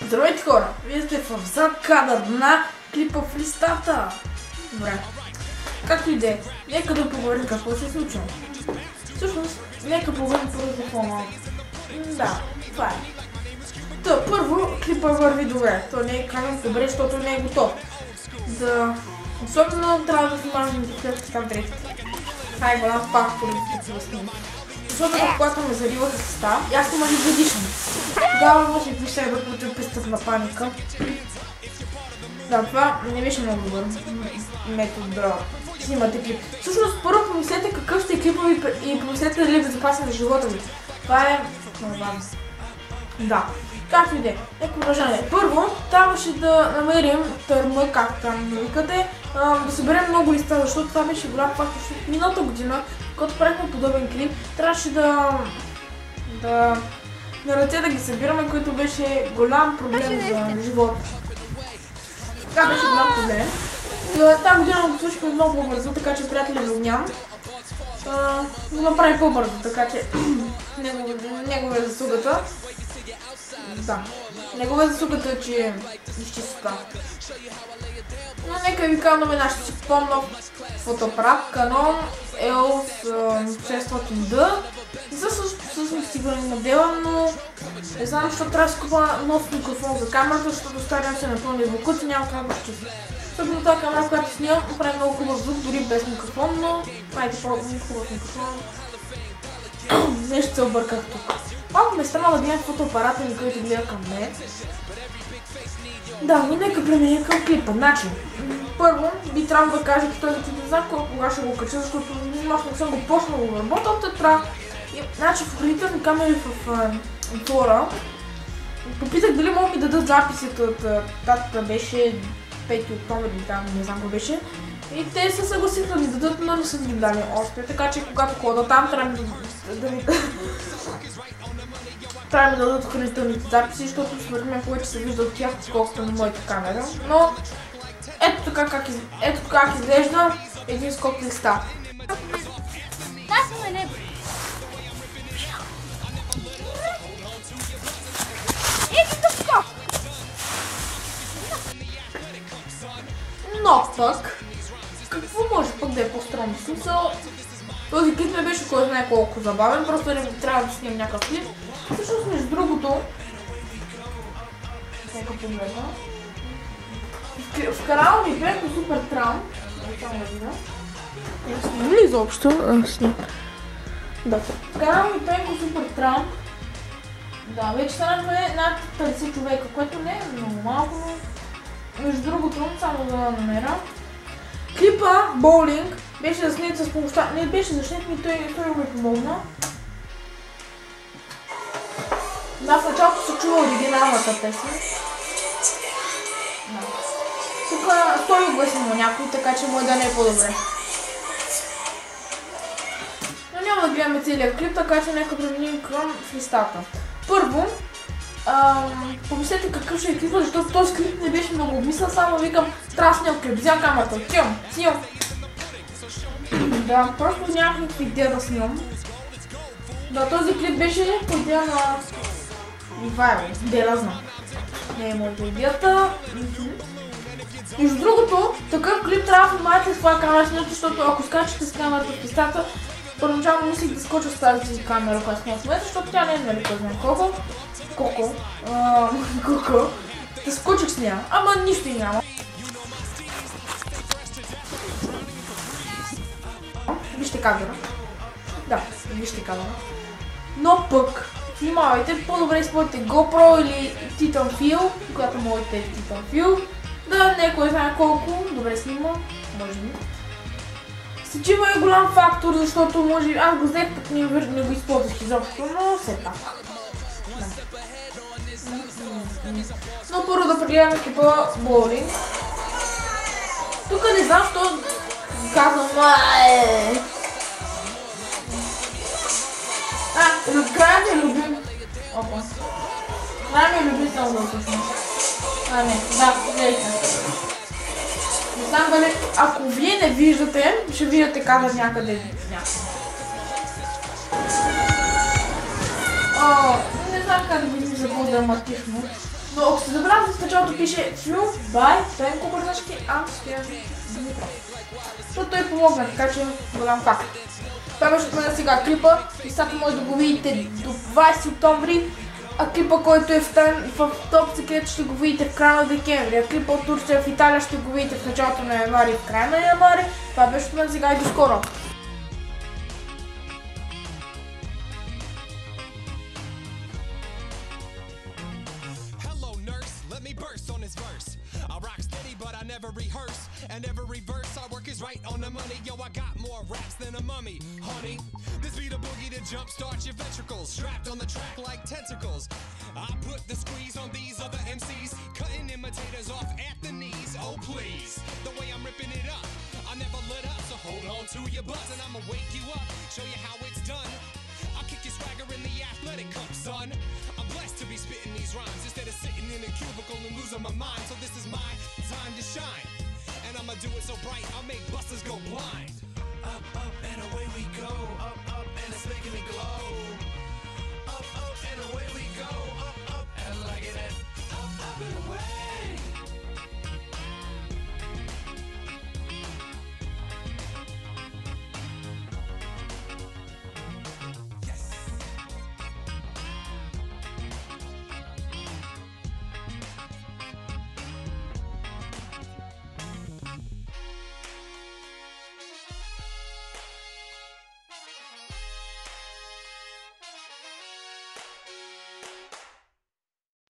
Здравейте хора! Вие сте в зад кадър на клипа в листата. Добре. Както и да е, нека да поговорим какво се е случило. Всъщност, нека поговорим първо за фона. Да, това е. Та, първо, клипа върви добре. То не е казан добре, защото не е готов. Особено трябва да смажем дефлетки там дрехите. Това е голям фактор да се възснимам. Защото когато ме заливаха с става, аз имах и годишен. Тогава може би ще да против престъпна паника. Да, това не беше много добър метод да снимате клип. Всъщност, първо помислете какъв сте клипа ви и помислете дали да запасне на живота ви. Това е много важно. Да. Както и да е, нека продължаваме. Първо, трябваше да намерим търма, както там викате, да съберем много листа, защото това беше голям факт, защото миналата година, когато правихме подобен клип, трябваше на ръце да ги събираме, което беше голям проблем за живота. Това беше голям проблем. Тази година го слушахме много по-бързо, така че приятели ви нямам. Го направи по-бързо, така че него е заслугата. Да, негова е заслугата, че изчиста. Но нека ви кажа новина, ще си помня фотоапарат Canon EOS 600D. За всъщност сигурен модела, но не знам, защото трябва да си купа нов микрофон за камерата, защото стария се напълни звукът и няма как да изчисти. Особено тази камера, която снимам, прави много хубав звук, дори без микрофон, но майте по-хубав микрофон. Нещо се обърках тук. Малко ме странно да гледам фотоапарата ми, който гледа към мен. Да, но нека преминем към клипа. Значи, първо би трябвало да кажа, че този клип не знам кога ще го кача, защото не съм го почнал да работя от тетра. Значи в охранителни камери в двора попитах дали могат ми да дадат записите от датата беше 5 октомври или там, не знам какво беше. И те се съгласиха да ми дадат, но не са ми дали още, така че когато хода там трябва да ми дадат охранителните записи, защото според мен повече се вижда от тях, отколкото на моята камера. Но ето така как изглежда един скок листа. Но пък, какво може пък да е по-странно? В смисъл, този клип не беше кой знае колко забавен, просто не трябва да снимам някакъв клип. Всъщност, между другото, нека погледна. В канала ми Пенко Супер Трам, само да видя. Снимам ли изобщо? Снимам. Да. В канала ми Пенко Супер Трам. Да, вече станахме над 50 човека, което не е много малко, но между другото, само да намеря. Клипа Боулинг беше заснет с помощта, не беше заснет, но той ми помогна. Да, в началото се чува оригиналната песен. Да. Тук той огласим на някой, така че може да не е по-добре. Но няма да гледаме целият клип, така че нека преминем към листата. Първо, помислете какъв ще е клипа, защото този клип не беше много обмислен, само викам, трябва да снимам клип, вземам камерата, снимам. Да, просто нямах никаква идея да снимам. Да, този клип беше по идея на Revival, Деразна. Не е моята идеята. Между другото, такъв клип трябва да внимавате с това камера снимате, защото ако скачате с камерата в пистата, първоначално мислих да скоча с тази камера, която снимам в момента, защото тя не е нали кой знае колко. Да скочих с нея, ама нищо и няма. Вижте камера. Да, вижте камера. Но пък, внимавайте, по-добре използвайте GoPro или Titanfil, когато можете Titanfil. Да, някой знае колко, добре снима, може би. Сечива е голям фактор, защото може би, аз го взех, пък не го използвах изобщо, но все пак. Но първо да прегледаме клипа Боулинг. Тук не знам, що казвам края ми е любим. Опа. Края ми е любим само да всъщност. Не, да, гледайте. Не знам дали, ако вие не виждате, ще видите кадър някъде. Не знам как да ви забудя матишно. Но ако се забравя, в началото пише Flew by Пенко Бързашки Амстен Димитров. Но той помогна, така че голям как. Това беше от мен сега клипа. И сега може да го видите до 20 октомври. А клипа, който е в топ секрет, ще го видите в края на декември. А клипа от Турция в Италия ще го видите в началото на януари и в края на януари. Това беше от мен сега и до скоро. Never rehearse, and every verse I work is right on the money. Yo, I got more raps than a mummy, honey. This be the boogie to jumpstart your ventricles, strapped on the track like tentacles. I put the squeeze on these other MCs, cutting imitators off at the knees. Oh please, the way I'm ripping it up, I never let up, so hold on to your butts and I'ma wake you up, show you how it's done. I'll kick your swagger in the athletic cup, son. I'm blessed to be spitting these rhymes instead of sitting in a cubicle and losing my mind. So this is my time to shine, and I'ma do it so bright I'll make busters go blind. Up, up and